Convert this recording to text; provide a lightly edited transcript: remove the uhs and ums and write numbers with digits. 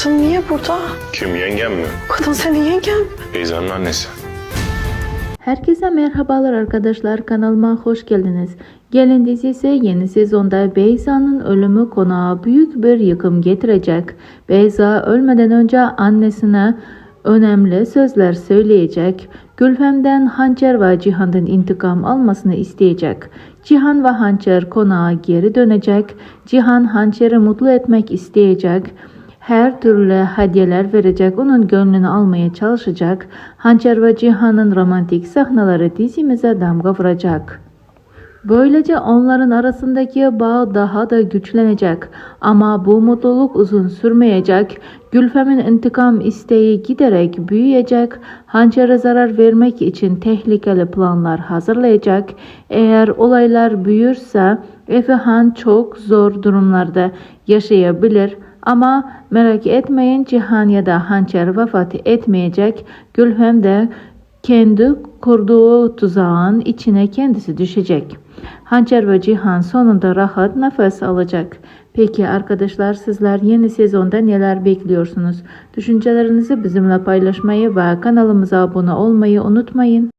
kadın niye burada? Kim, yengem mi? Kadın senin yengen. Beyza'nın annesi. Herkese merhabalar arkadaşlar, kanalıma hoş geldiniz. Gelin dizisi yeni sezonda Beyza'nın ölümü konağa büyük bir yıkım getirecek. Beyza ölmeden önce annesine önemli sözler söyleyecek. Gülfem'den Hançer ve Cihan'dan intikam almasını isteyecek. Cihan ve Hançer konağa geri dönecek. Cihan Hançer'i mutlu etmek isteyecek. Her türlü hediyeler verecek, onun gönlünü almaya çalışacak. Hançer ve Cihan'ın romantik sahneleri dizimize damga vuracak. Böylece onların arasındaki bağ daha da güçlenecek. Ama bu mutluluk uzun sürmeyecek. Gülfem'in intikam isteği giderek büyüyecek. Hançer'e zarar vermek için tehlikeli planlar hazırlayacak. Eğer olaylar büyürse Efehan çok zor durumlarda yaşayabilir. Ama merak etmeyin, Cihan ya da Hançer vefat etmeyecek. Gülfem de kendi kurduğu tuzağın içine kendisi düşecek. Hançer ve Cihan sonunda rahat nefes alacak. Peki arkadaşlar, sizler yeni sezonda neler bekliyorsunuz? Düşüncelerinizi bizimle paylaşmayı ve kanalımıza abone olmayı unutmayın.